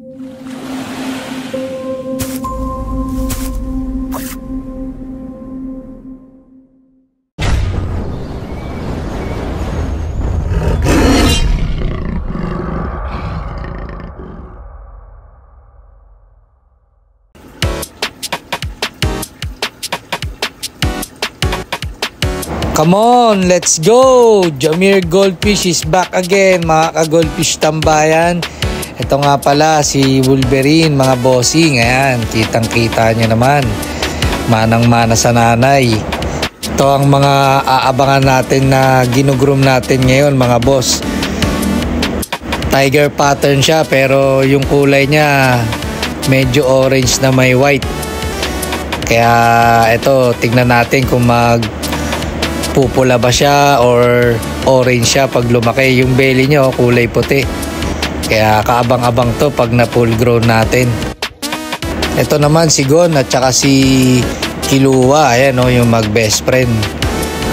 Come on, let's go! Jamir Goldfish is back again, mga ka-goldfish tambayan. Ito nga pala si Wolverine, mga bossing. Ayan, kitang-kita nyo naman. Manang-mana sa nanay. Ito ang mga aabangan natin na ginugroom natin ngayon, mga boss. Tiger pattern siya, pero yung kulay niya medyo orange na may white. Kaya ito, tignan natin kung pupula ba siya or orange siya pag lumaki. Yung belly niya kulay puti, kaya kaabang-abang to pag na full grown natin. Ito naman si Gon at saka si Kilua. Ayan yung mag best friend.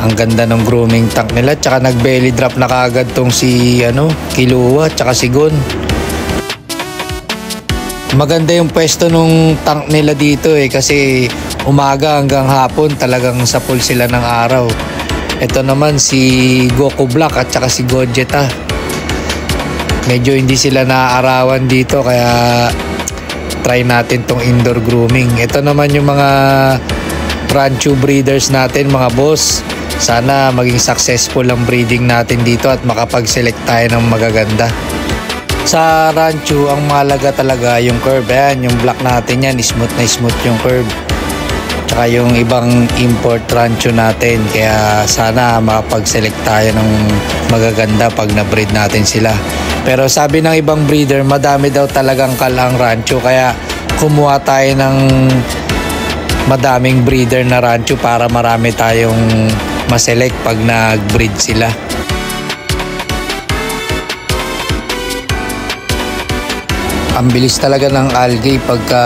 Ang ganda ng grooming tank nila, tsaka nag belly drop na kaagad tong si Kilua at saka si Gon. Maganda yung pwesto nung tank nila dito kasi umaga hanggang hapon talagang sa full sila ng araw. Ito naman si Goku Black at saka si Gogeta. Medyo hindi sila naaarawan dito, kaya try natin tong indoor grooming. Ito naman yung mga Rancho breeders natin, mga boss. Sana maging successful ang breeding natin dito at makapag-select tayo ng magaganda. Sa Rancho, ang mahalaga talaga yung curve. Ayan, yung black natin yan, smooth na smooth yung curve. Tsaka yung ibang import Rancho natin, kaya sana makapag-select tayo ng magaganda pag na-breed natin sila. Pero sabi ng ibang breeder, madami daw talagang kalang Rancho, kaya kumuha tayo ng madaming breeder na Rancho para marami tayong ma-select pag nag-breed sila. Ang bilis talaga ng algae pagka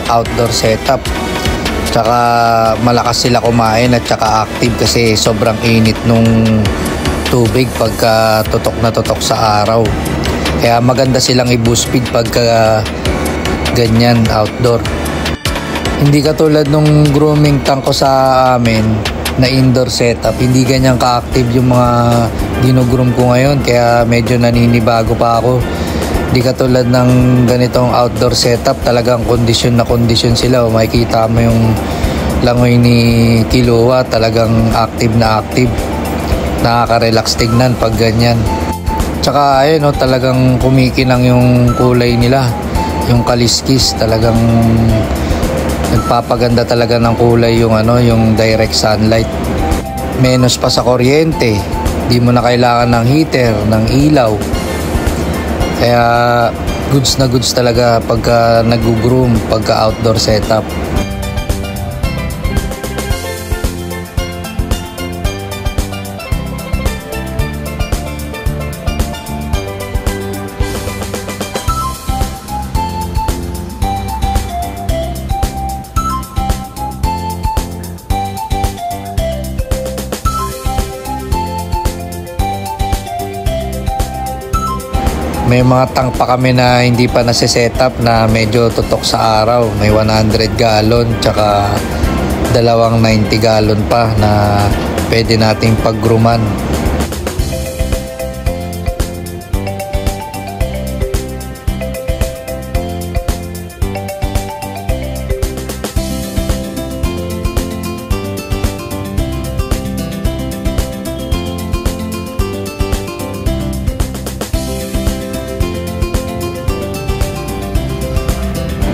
outdoor setup. Tsaka malakas sila kumain at tsaka active kasi sobrang init nung tubig pagka tutok na tutok sa araw. Kaya maganda silang i-boost feed pagka ganyan outdoor. Hindi katulad nung grooming tank ko sa amin na indoor setup, hindi ganyan ka-active yung mga ginugroom ko ngayon, kaya medyo naninibago pa ako. Di katulad ng ganitong outdoor setup, talagang kondisyon na kondisyon sila. Makikita mo yung langoy ni Kilua, talagang active na active. Nakaka-relax tignan pag ganyan. Tsaka ayun talagang kumikinang yung kulay nila. Yung kaliskis, talagang nagpapaganda talaga ng kulay yung yung direct sunlight. Menos pa sa kuryente. Di mo na kailangan ng heater, ng ilaw. Kaya goods na goods talaga pagka nag-groom, pagka outdoor setup. May mga tank pa kami na hindi pa nasi-setup na medyo tutok sa araw. May 100 gallon tsaka 90 gallon pa na pwede nating pag-grooman.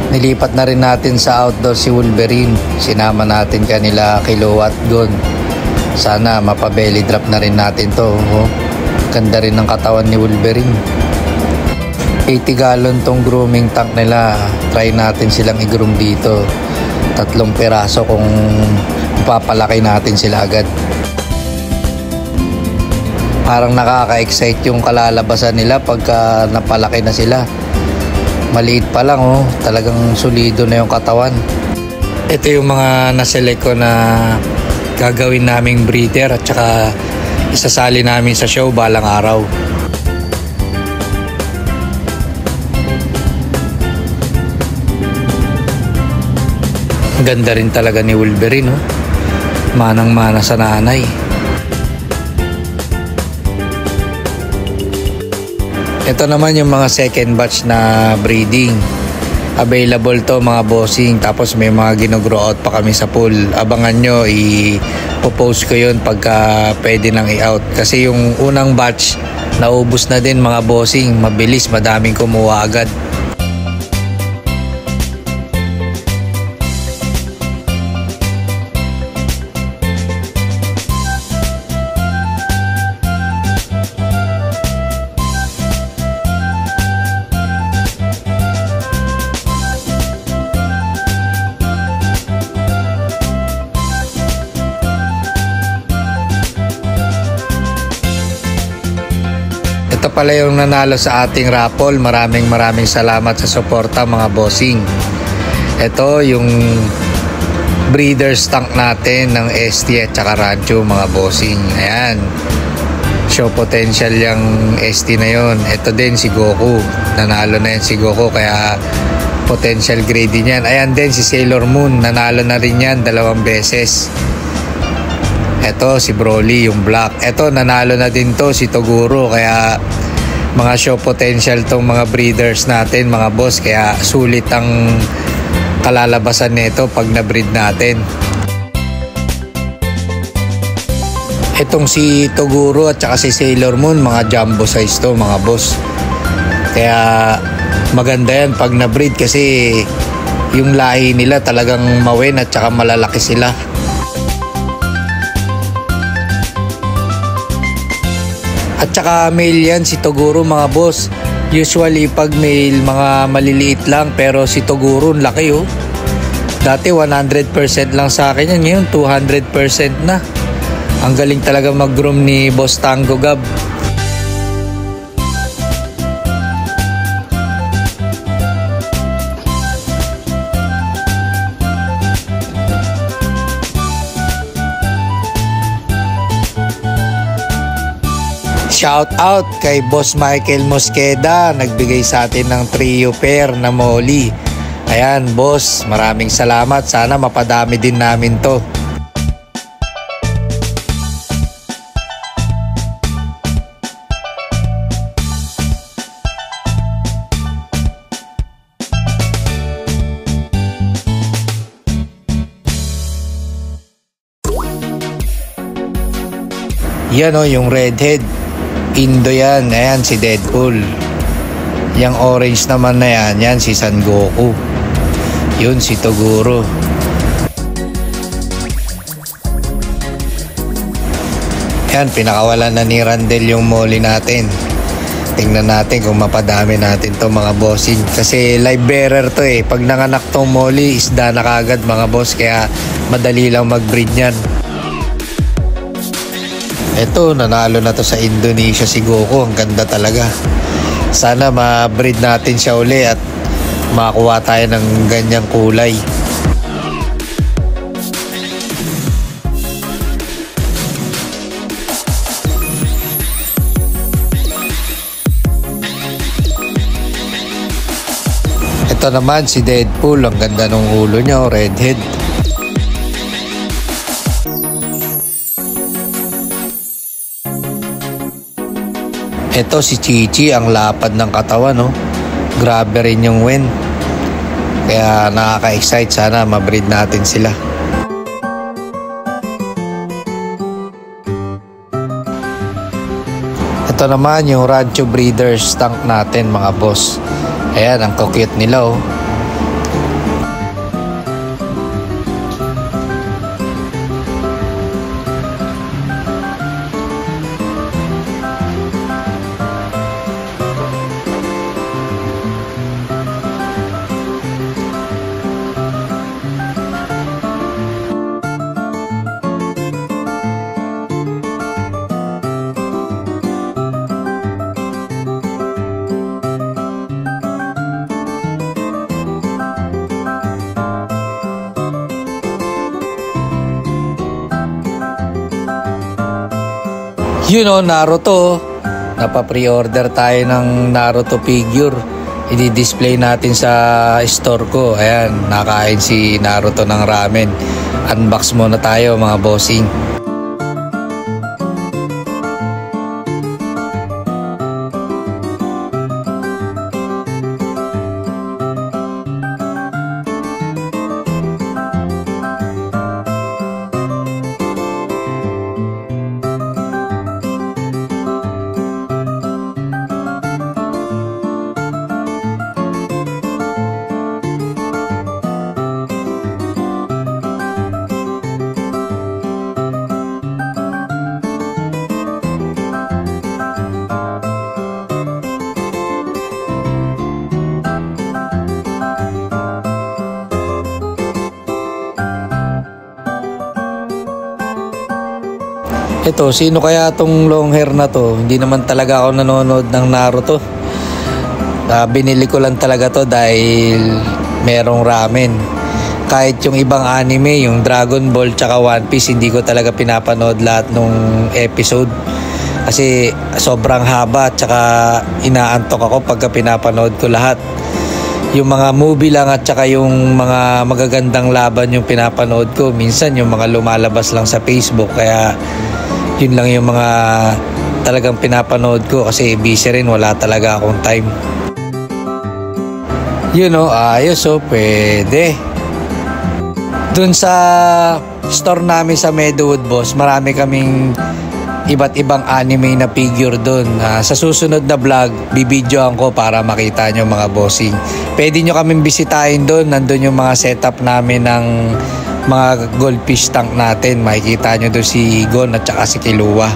Nilipat na rin natin sa outdoor si Wolverine. Sinama natin kanila Kilua at Gon. Sana mapabelly drop na rin natin to. Ganda rin ng katawan ni Wolverine. 80 gallon tong grooming tank nila. Try natin silang i-groom dito. 3 piraso kung papalaki natin sila agad. Parang nakaka-excite yung kalalabasan nila pagka napalaki na sila. Maliit pa lang talagang solido na yung katawan. Ito yung mga naselect ko na gagawin naming breeder at saka isasali namin sa show balang araw. Ganda rin talaga ni Wolverine, no? Manang-mana sa nanay. Ito naman yung mga second batch na breeding. Available to mga bossing. Tapos may mga gino-grow out pa kami sa pool. Abangan nyo, i-post ko yun pagka pwede nang i-out. Kasi yung unang batch, naubos na din mga bossing. Mabilis, madaming kumuha agad. Ito pala yung nanalo sa ating raffle. Maraming salamat sa suporta mga bossing. Ito yung breeder's tank natin ng ST at saka Rancho mga bossing. Ayan. Show potential yung ST na yun. Ito din si Goku. Nanalo na yan si Goku kaya potential grade din yan. Ayan din si Sailor Moon. Nanalo na rin yan 2 beses. Ito si Broly yung black. Ito nanalo na din to si Toguro. Kaya mga show potential tong mga breeders natin mga boss. Kaya sulit ang kalalabasan nito pag na-breed natin. Itong si Toguro at saka si Sailor Moon mga jumbo size to mga boss. Kaya maganda yan pag na-breed kasi yung lahi nila talagang mawin at saka malalaki sila. At saka male yan si Toguro mga boss. Usually pag male mga maliliit lang, pero si Toguro laki oh. Dati 100% lang sa akin yan, ngayon 200% na. Ang galing talaga mag-groom ni Boss Tango Gab. Shout out kay Boss Michael Mosqueda, nagbigay sa atin ng trio pair na molly. Ayan boss, maraming salamat. Sana mapadami din namin to. Yan o, yung redhead. Indo yan. Ayan si Deadpool. Yang orange naman na yan, yan si Son Goku. Yun si Toguro. Yan, pinakawalan na ni Randel yung molly natin. Tingnan natin kung mapadami natin to mga bossing. Kasi live bearer to eh. Pag nanganak tong molly, isda na kagad mga boss. Kaya madali lang mag-breed yan. Eto, nanalo na to sa Indonesia si Goku. Ang ganda talaga. Sana ma-breed natin siya uli at makakuha tayo ng ganyang kulay. Ito naman si Deadpool. Ang ganda ng ulo niya, redhead. Ito si Chichi, ang lapad ng katawan, no? Grabe rin yung wen. Kaya nakaka-excite, sana ma-breed natin sila. Ito naman yung Rancho Breeders tank natin mga boss. Ayan, ang cute nila oh. You know, Naruto. Napa-pre-order tayo ng Naruto figure. i-display natin sa store ko. Ayan, nakain si Naruto ng ramen. Unbox muna tayo mga bossing. Ito, sino kaya tong long hair na to? Hindi naman talaga ako nanonood ng Naruto. Binili ko lang talaga to dahil merong ramen. Kahit yung ibang anime, yung Dragon Ball tsaka One Piece, hindi ko talaga pinapanood lahat nung episode. Kasi sobrang haba tsaka inaantok ako pagka pinapanood ko lahat. Yung mga movie lang at tsaka yung mga magagandang laban yung pinapanood ko. Minsan yung mga lumalabas lang sa Facebook, kaya yun lang yung mga talagang pinapanood ko kasi busy rin, wala talaga akong time. Ayos pwede. Dun sa store namin sa Meadowood, boss, marami kaming iba't ibang anime na figure dun. Sa susunod na vlog, bibidyoan ko para makita nyo mga bossing. Pwede nyo kaming bisitahin dun, nandun yung mga setup namin ng mga goldfish tank natin. Makikita nyo doon si Gon at saka si Killua.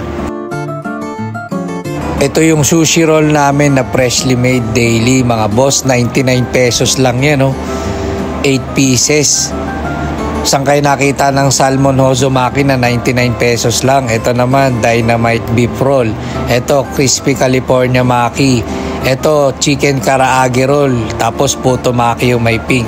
Ito yung sushi roll namin na freshly made daily mga boss. 99 pesos lang yan, 8 pieces. Saan kayo nakita ng salmon hozomaki na 99 pesos lang? Ito naman dynamite beef roll. Ito crispy California maki. Ito chicken karaage roll. Tapos puto maki yung may pink.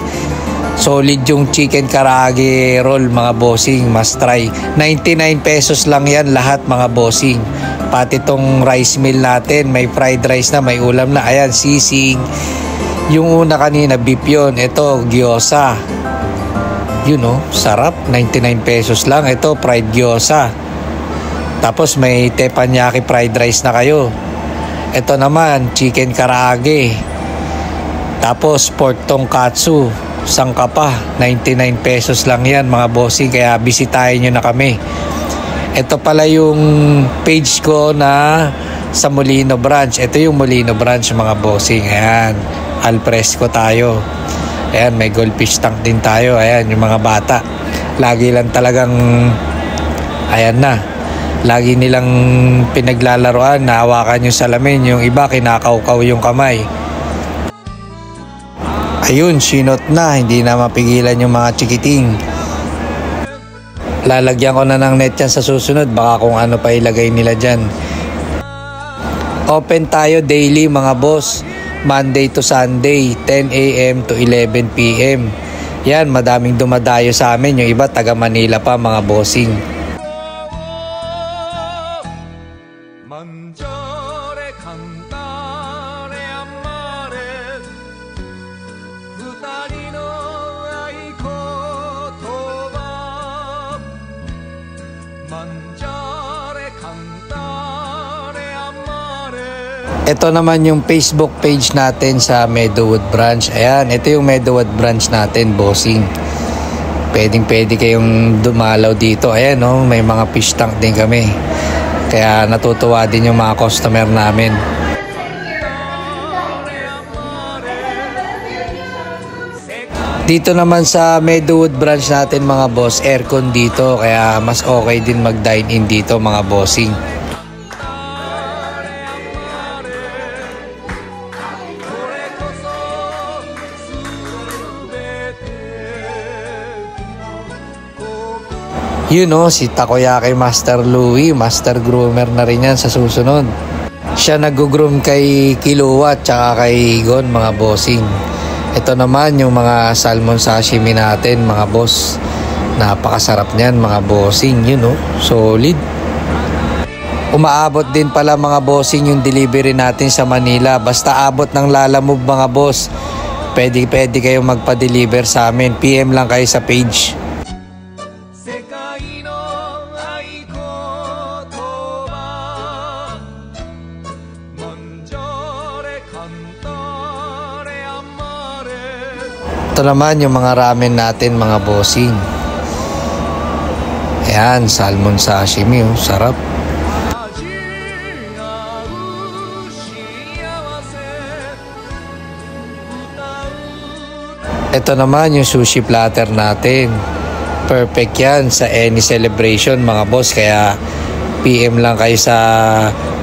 Solid yung chicken karaage roll mga bossing, must try. 99 pesos lang yan lahat mga bossing. Pati tong rice meal natin, may fried rice na, may ulam na. Ayan, sisig. Yung una kanina, beef yun. Ito, gyoza. Sarap. 99 pesos lang. Ito, fried gyoza. Tapos may teppanyaki fried rice na kayo. Ito naman, chicken karaage. Tapos pork tonkatsu. Sangka pa, 99 pesos lang yan mga bossing, kaya bisitahin nyo na kami. Ito pala yung page ko na sa Molino branch. Ito yung Molino branch mga bossing. Ayan, al fresco tayo. Ayan, may goldfish tank din tayo. Ayan, yung mga bata lagi lang talagang lagi nilang pinaglalaroan, nahawakan yung salamin. Yung iba kinakaukaw yung kamay. Ayun, sinot na, hindi na mapigilan yung mga chikiting. Lalagyan ko na ng net yan sa susunod, baka kung ano pa ilagay nila dyan. Open tayo daily mga boss, Monday to Sunday, 10 a.m. to 11 p.m. Yan, madaming dumadayo sa amin, yung iba taga Manila pa mga bossing. Ito naman yung Facebook page natin sa Meadowood branch. Ayan, ito yung Meadowood branch natin, bossing. Pwede kayong dumalaw dito. Ayan, may mga fish tank din kami. Kaya natutuwa din yung mga customer namin. Dito naman sa Meadowood branch natin mga boss, aircon dito. Kaya mas okay din mag-dine in dito mga bossing. Si Takoyaki Master Louie, Master Groomer na rin yan sa susunod. Siya nag-groom kay Killua at saka kay Gon mga bossing. Ito naman yung mga salmon sashimi natin mga boss. Napakasarap niyan mga bossing, solid. Umaabot din pala mga bossing yung delivery natin sa Manila. Basta abot ng Lalamove mga boss, pwede kayong magpa-deliver sa amin. PM lang kayo sa page. Ito naman yung mga ramen natin mga bossing. Ayan, salmon sashimi, oh, sarap. Ito naman yung sushi platter natin. Perfect yan sa any celebration mga boss. Kaya PM lang kayo sa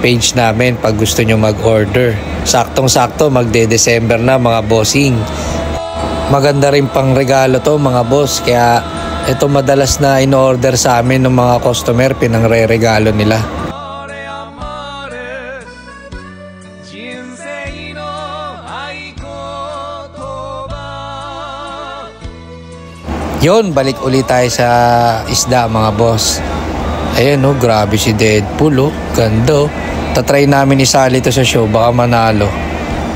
page namin pag gusto nyo mag-order. Saktong-sakto magde-December na mga bossing. Maganda rin pang regalo to mga boss. Kaya ito madalas na in-order sa amin ng mga customer, pinangre-regalo nila. Yon, balik ulit tayo sa isda mga boss. Ayan oh, grabe si Deadpool oh. Ganda oh. Tatry namin isali to sa show, baka manalo.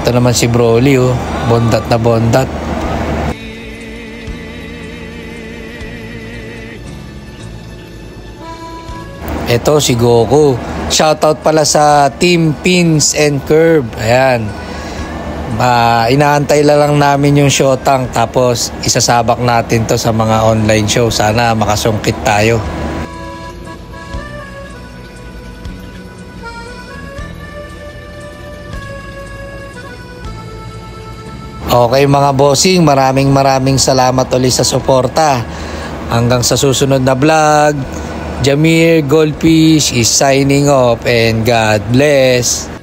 Ito naman si Broly oh. Bondat na bondat. Ito si Goku. Shoutout pala sa Team Pins and Curve. Ayan. Inaantay lang namin yung showtang, tapos isasabak natin to sa mga online show. Sana makasungkit tayo. Okay mga bossing, maraming salamat ulit sa suporta. Hanggang sa susunod na vlog, Jamir Goldfish is signing off and God bless.